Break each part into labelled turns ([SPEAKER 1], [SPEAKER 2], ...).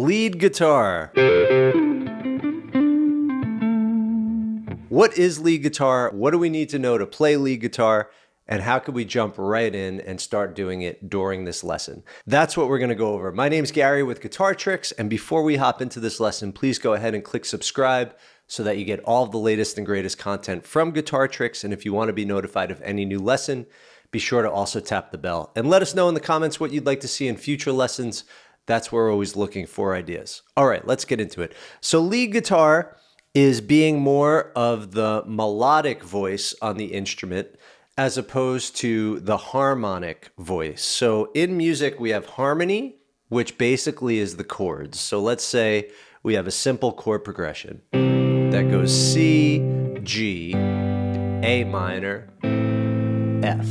[SPEAKER 1] Lead guitar. What is lead guitar? What do we need to know to play lead guitar? And how can we jump right in and start doing it during this lesson? That's what we're going to go over. My name's Gary with Guitar Tricks, and before we hop into this lesson, please go ahead and click subscribe so that you get all of the latest and greatest content from Guitar Tricks. And if you want to be notified of any new lesson, be sure to also tap the bell. And let us know in the comments what you'd like to see in future lessons. That's where we're always looking for ideas. All right, let's get into it. So lead guitar is being more of the melodic voice on the instrument as opposed to the harmonic voice. So in music, we have harmony, which basically is the chords. So let's say we have a simple chord progression that goes C, G, A minor, F.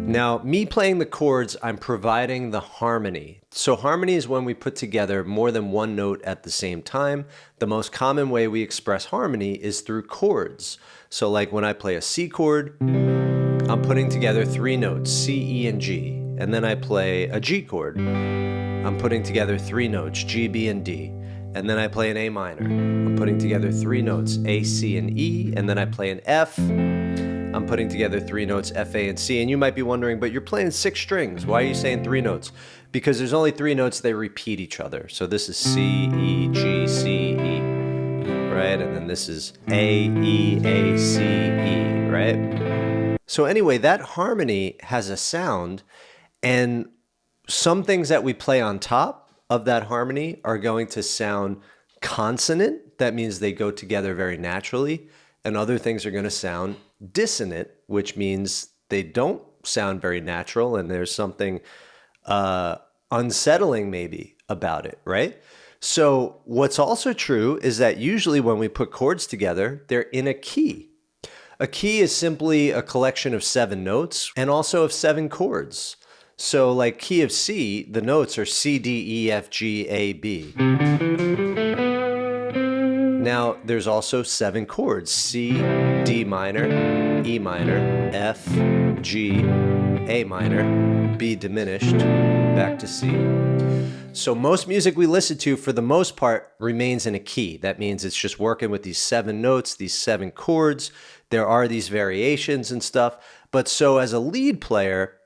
[SPEAKER 1] Now, me playing the chords, I'm providing the harmony. So harmony is when we put together more than one note at the same time. The most common way we express harmony is through chords. So like when I play a C chord, I'm putting together three notes, C, E, and G. And then I play a G chord. I'm putting together three notes, G, B, and D. And then I play an A minor. I'm putting together three notes, A, C, and E. And then I play an F. I'm putting together three notes, F, A, and C. And you might be wondering, but you're playing six strings. Why are you saying three notes? Because there's only three notes, they repeat each other. So this is C, E, G, C, E, right? And then this is A, E, A, C, E, right? So anyway, that harmony has a sound, and some things that we play on top of that harmony are going to sound consonant. That means they go together very naturally. And other things are going to sound dissonant, which means they don't sound very natural, and there's something unsettling maybe about it, right? So what's also true is that usually when we put chords together, they're in a key. A key is simply a collection of 7 notes and also of 7 chords. So like key of C, the notes are C, D, E, F, G, A, B. Now, there's also 7 chords, C, D minor, E minor, F, G, A minor, B diminished, back to C. So most music we listen to, for the most part, remains in a key. That means it's just working with these 7 notes, these 7 chords. There are these variations and stuff. But so as a lead player,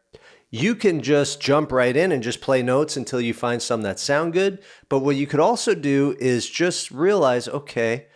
[SPEAKER 1] you can just jump right in and just play notes until you find some that sound good. But what you could also do is just realize, okay,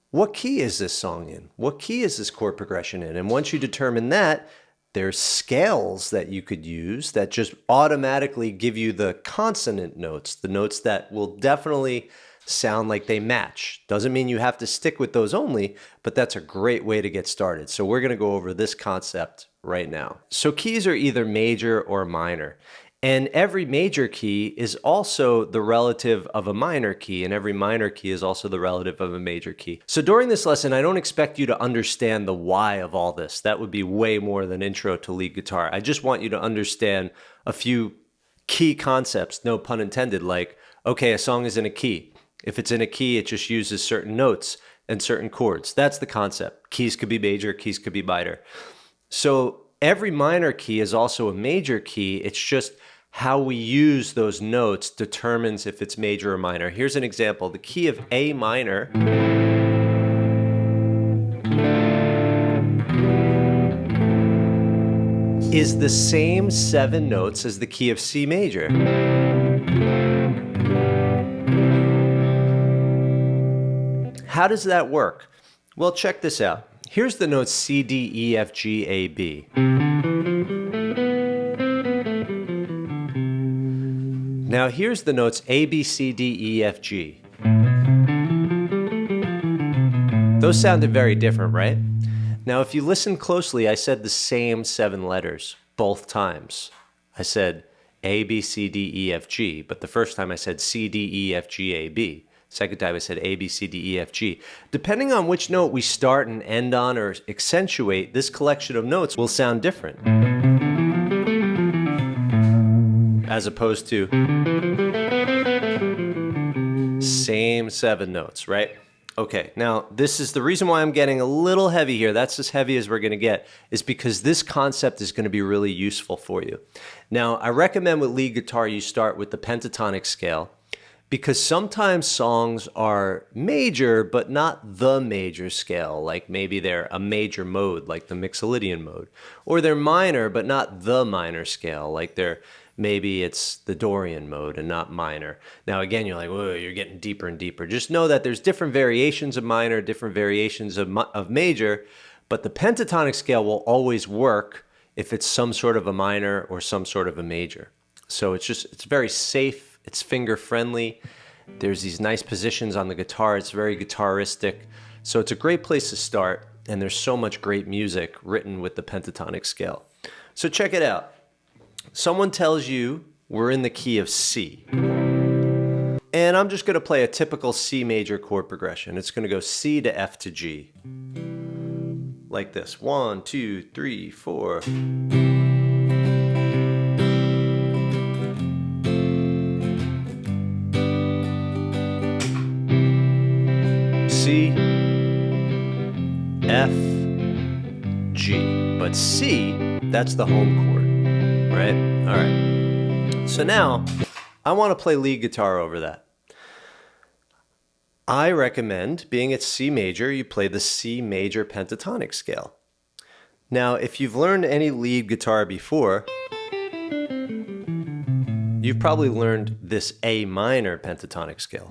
[SPEAKER 1] what key is this song in? What key is this chord progression in? And once you determine that, there's scales that you could use that just automatically give you the consonant notes, the notes that will definitely sound like they match. Doesn't mean you have to stick with those only, but that's a great way to get started. So we're going to go over this concept right now. So keys are either major or minor, and every major key is also the relative of a minor key, and every minor key is also the relative of a major key. So during this lesson, I don't expect you to understand the why of all this. That would be way more than intro to lead guitar. I just want you to understand a few key concepts, no pun intended, like, okay, a song is in a key. If it's in a key, it just uses certain notes and certain chords. That's the concept. Keys could be major, keys could be minor. So every minor key is also a major key. It's just how we use those notes determines if it's major or minor. Here's an example. The key of A minor is the same 7 notes as the key of C major. How does that work? Well, check this out. Here's the notes C, D, E, F, G, A, B. Now here's the notes A, B, C, D, E, F, G. Those sounded very different, right? Now if you listen closely, I said the same 7 letters both times. I said A, B, C, D, E, F, G, but the first time I said C, D, E, F, G, A, B. Second time I said A, B, C, D, E, F, G. Depending on which note we start and end on or accentuate, this collection of notes will sound different. As opposed to same 7 notes, right? Okay, now this is the reason why I'm getting a little heavy here. That's as heavy as we're going to get, is because this concept is going to be really useful for you. Now, I recommend with lead guitar you start with the pentatonic scale, because sometimes songs are major, but not the major scale. Like maybe they're a major mode, like the Mixolydian mode. Or they're minor, but not the minor scale, like maybe it's the Dorian mode and not minor. Now again, you're like, whoa, you're getting deeper and deeper. Just know that there's different variations of minor, different variations of major, but the pentatonic scale will always work if it's some sort of a minor or some sort of a major. So it's very safe. It's finger friendly. There's these nice positions on the guitar. It's very guitaristic. So it's a great place to start. And there's so much great music written with the pentatonic scale. So check it out. Someone tells you we're in the key of C. And I'm just going to play a typical C major chord progression. It's going to go C to F to G. Like this. 1, 2, 3, 4. C, F, G. But C, that's the home chord, right? All right. So now, I want to play lead guitar over that. I recommend, being at C major, you play the C major pentatonic scale. Now, if you've learned any lead guitar before, you've probably learned this A minor pentatonic scale.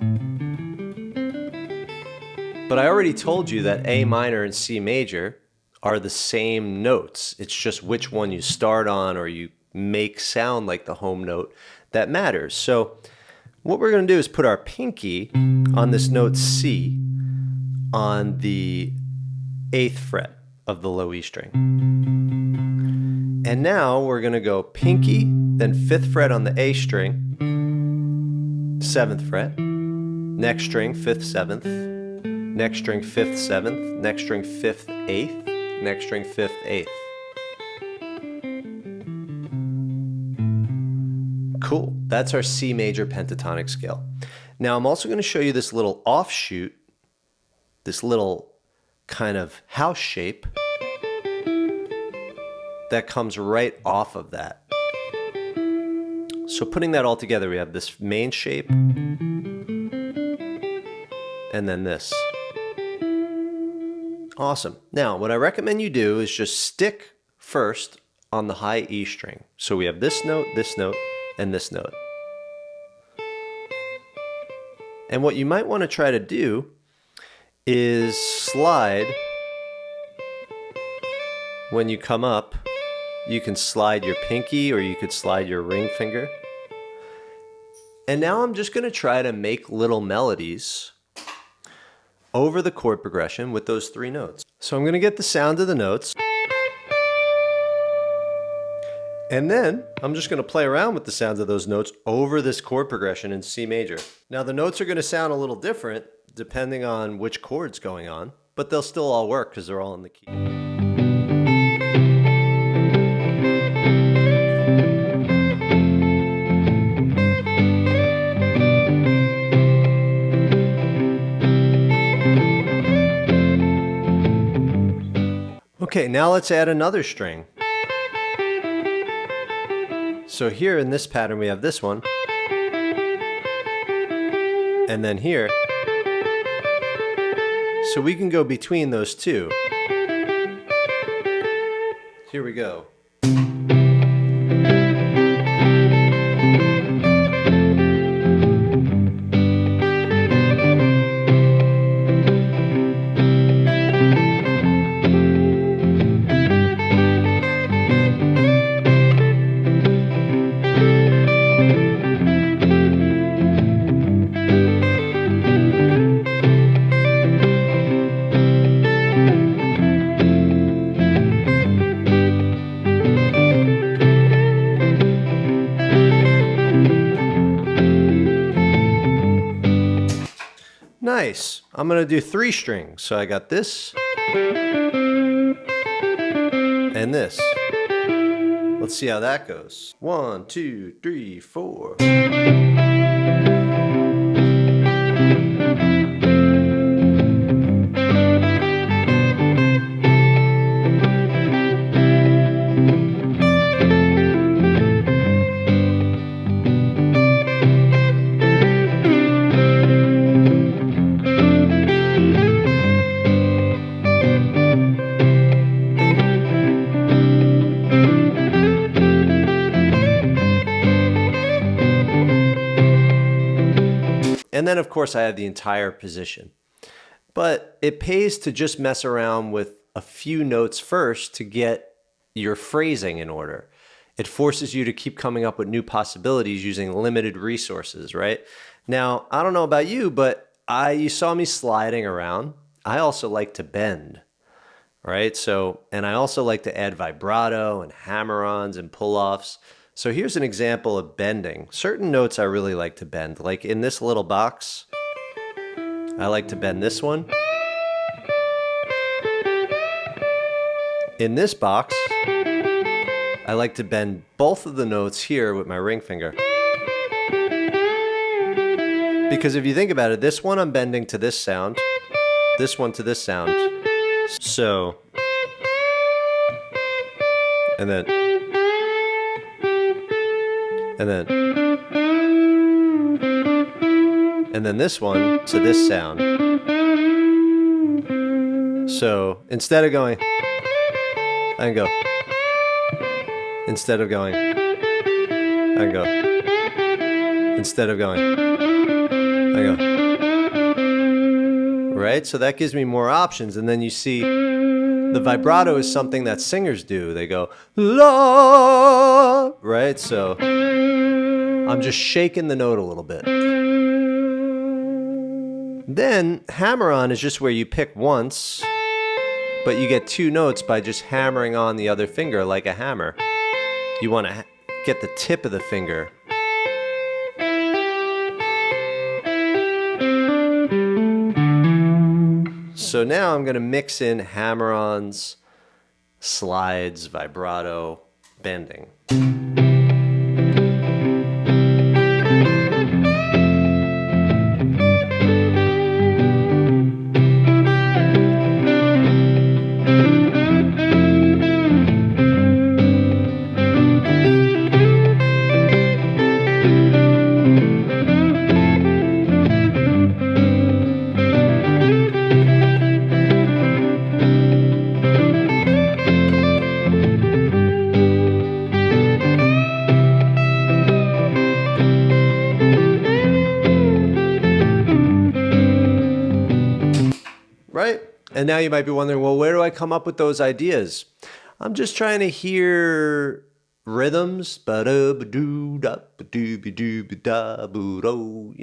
[SPEAKER 1] But I already told you that A minor and C major are the same notes. It's just which one you start on or you make sound like the home note that matters. So what we're going to do is put our pinky on this note C on the 8th fret of the low E string. And now we're going to go pinky, then 5th fret on the A string, 7th fret, next string, 5th, 7th, next string 5th, 7th, next string 5th, 8th, next string 5th, 8th. Cool, that's our C major pentatonic scale. Now I'm also going to show you this little offshoot, this little kind of house shape that comes right off of that. So putting that all together, we have this main shape and then this. Awesome. Now, what I recommend you do is just stick first on the high E string. So we have this note, and this note. And what you might want to try to do is slide. When you come up, you can slide your pinky or you could slide your ring finger. And now I'm just going to try to make little melodies over the chord progression with those 3 notes. So I'm going to get the sound of the notes. And then I'm just going to play around with the sounds of those notes over this chord progression in C major. Now the notes are going to sound a little different depending on which chord's going on, but they'll still all work because they're all in the key. Okay, now let's add another string. So here in this pattern we have this one, and then here. So we can go between those two. Here we go. Nice. I'm going to do 3 strings. So I got this and this. Let's see how that goes. 1, 2, 3, 4. And then of course I have the entire position. But it pays to just mess around with a few notes first to get your phrasing in order. It forces you to keep coming up with new possibilities using limited resources, right? Now, I don't know about you, but you saw me sliding around. I also like to bend, right? So, and I also like to add vibrato and hammer-ons and pull-offs. So here's an example of bending. Certain notes I really like to bend, like in this little box, I like to bend this one. In this box, I like to bend both of the notes here with my ring finger. Because if you think about it, this one I'm bending to this sound, this one to this sound. So, and then, and then this one to this sound. So instead of going, I can go. Instead of going, I can go. Instead of going, I go. Right? So that gives me more options. And then you see the vibrato is something that singers do. They go, la, right? So I'm just shaking the note a little bit. Then hammer-on is just where you pick once, but you get two notes by just hammering on the other finger like a hammer. You want to get the tip of the finger. So now I'm going to mix in hammer-ons, slides, vibrato, bending. Right? And now you might be wondering, well, where do I come up with those ideas? I'm just trying to hear rhythms, you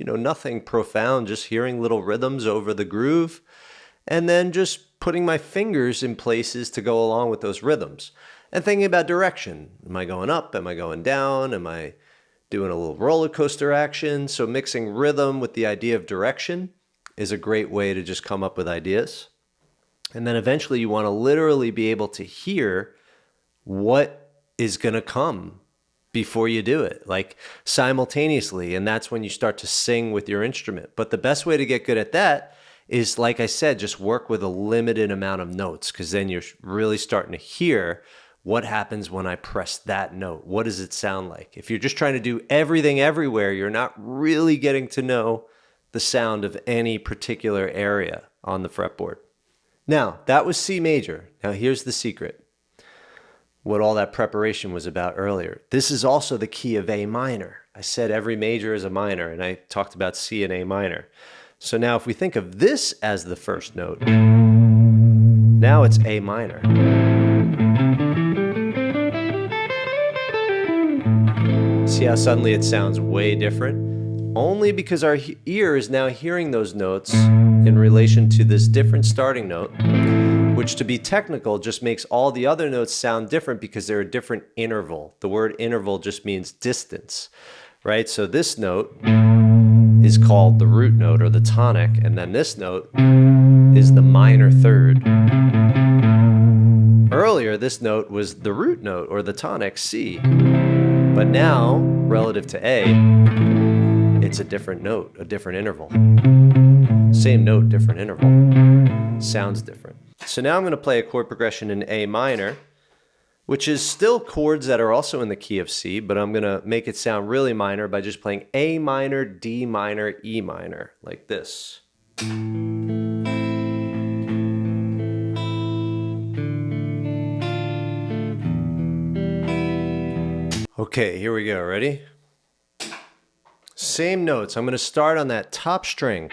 [SPEAKER 1] know, nothing profound, just hearing little rhythms over the groove, and then just putting my fingers in places to go along with those rhythms. And thinking about direction. Am I going up? Am I going down? Am I doing a little roller coaster action? So mixing rhythm with the idea of direction is a great way to just come up with ideas. And then eventually you want to literally be able to hear what is going to come before you do it, like simultaneously. And that's when you start to sing with your instrument. But the best way to get good at that is, like I said, just work with a limited amount of notes, because then you're really starting to hear what happens when I press that note. What does it sound like? If you're just trying to do everything everywhere, you're not really getting to know the sound of any particular area on the fretboard. Now, that was C major. Now here's the secret. What all that preparation was about earlier. This is also the key of A minor. I said every major is a minor, and I talked about C and A minor. So now if we think of this as the first note, now it's A minor. See how suddenly it sounds way different? Only because our ear is now hearing those notes in relation to this different starting note, which, to be technical, just makes all the other notes sound different because they're a different interval. The word interval just means distance, right? So this note is called the root note or the tonic, and then this note is the minor third. Earlier, this note was the root note or the tonic, C. But now, relative to A, it's a different note, a different interval. Same note, different interval. Sounds different. So now I'm going to play a chord progression in A minor, which is still chords that are also in the key of C, but I'm going to make it sound really minor by just playing A minor, D minor, E minor, like this. Okay, here we go. Ready? same notes. I'm going to start on that top string.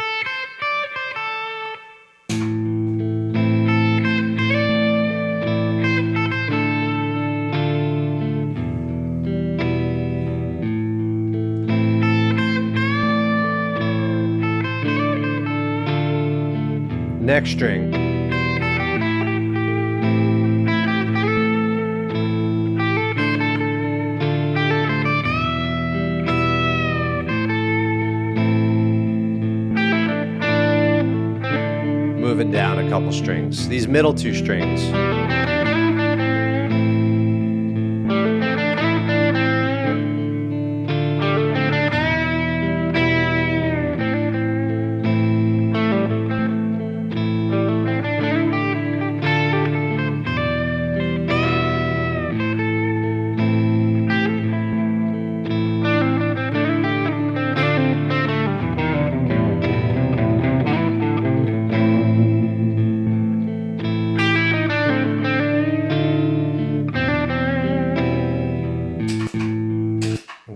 [SPEAKER 1] Next string. Moving down a couple strings. These middle two strings.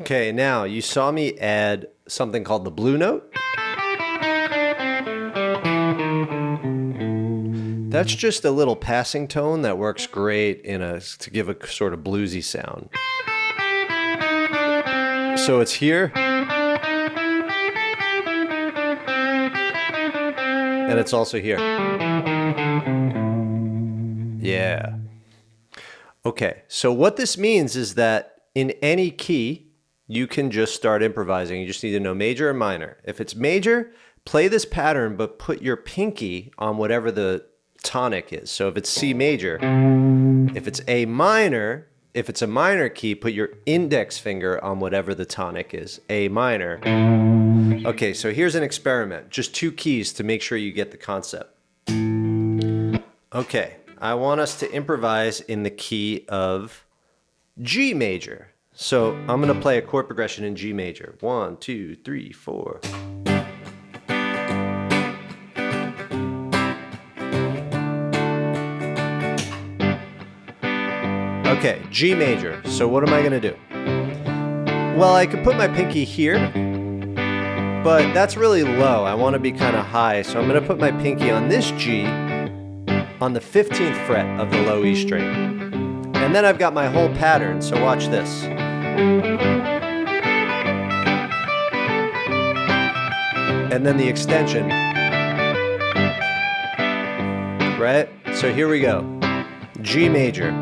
[SPEAKER 1] Okay, now you saw me add something called the blue note. That's just a little passing tone that works great to give a sort of bluesy sound. So it's here. And it's also here. Yeah. Okay, so what this means is that in any key, you can just start improvising. You just need to know major or minor. If it's major, play this pattern, but put your pinky on whatever the tonic is. So if it's C major, if it's A minor, if it's a minor key, put your index finger on whatever the tonic is, A minor. Okay, so here's an experiment. Just 2 keys to make sure you get the concept. Okay, I want us to improvise in the key of G major. So I'm going to play a chord progression in G major. 1, 2, 3, 4. Okay, G major. So what am I going to do? Well, I could put my pinky here, but that's really low. I want to be kind of high, so I'm going to put my pinky on this G on the 15th fret of the low E string. And then I've got my whole pattern, so watch this. And then the extension. Right? So here we go. G major.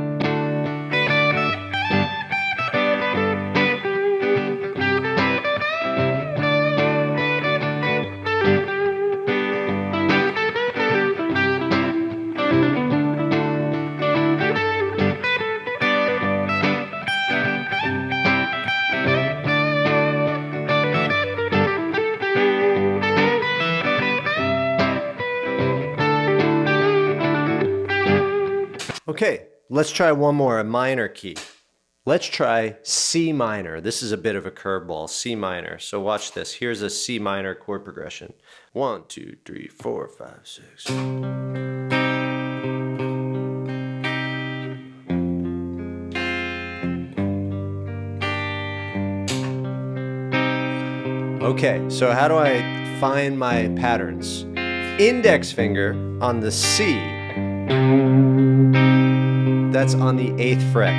[SPEAKER 1] Okay, let's try one more, a minor key. Let's try C minor. This is a bit of a curveball, C minor. So watch this. Here's a C minor chord progression. 1, 2, 3, 4, 5, 6. Okay, so how do I find my patterns? Index finger on the C. That's on the 8th fret.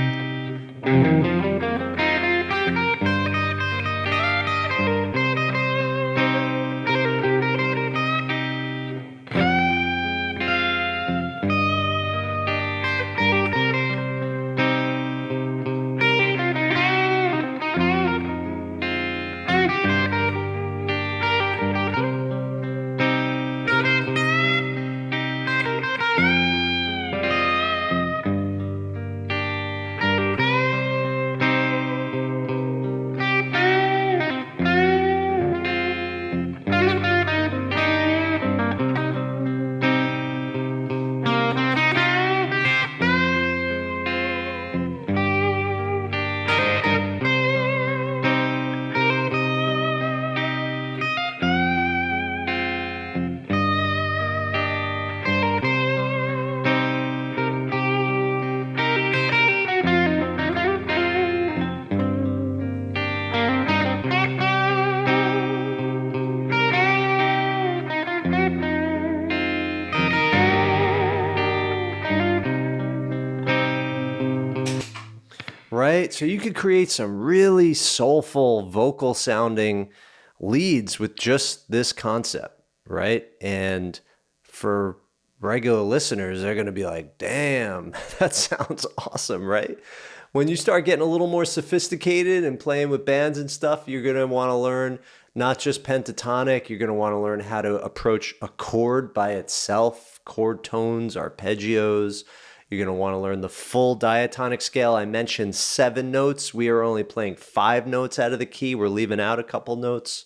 [SPEAKER 1] right? So you could create some really soulful vocal sounding leads with just this concept, right? And for regular listeners, they're going to be like, damn, that sounds awesome, right? When you start getting a little more sophisticated and playing with bands and stuff, you're going to want to learn not just pentatonic, you're going to want to learn how to approach a chord by itself, chord tones, arpeggios. You're going to want to learn the full diatonic scale. I mentioned 7 notes. We are only playing 5 notes out of the key. We're leaving out a couple notes.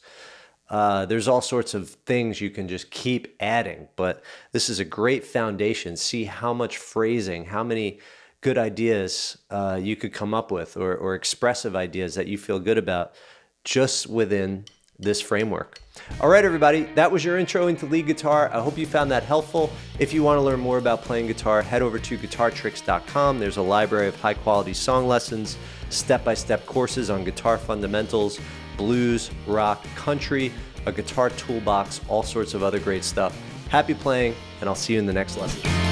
[SPEAKER 1] There's all sorts of things you can just keep adding, but this is a great foundation. See how much phrasing, how many good ideas you could come up with, or expressive ideas that you feel good about just within this framework. All right, everybody, that was your intro into lead guitar. I hope you found that helpful. If you want to learn more about playing guitar, head over to guitartricks.com. There's a library of high-quality song lessons, step-by-step courses on guitar fundamentals, blues, rock, country, a guitar toolbox, all sorts of other great stuff. Happy playing, and I'll see you in the next lesson.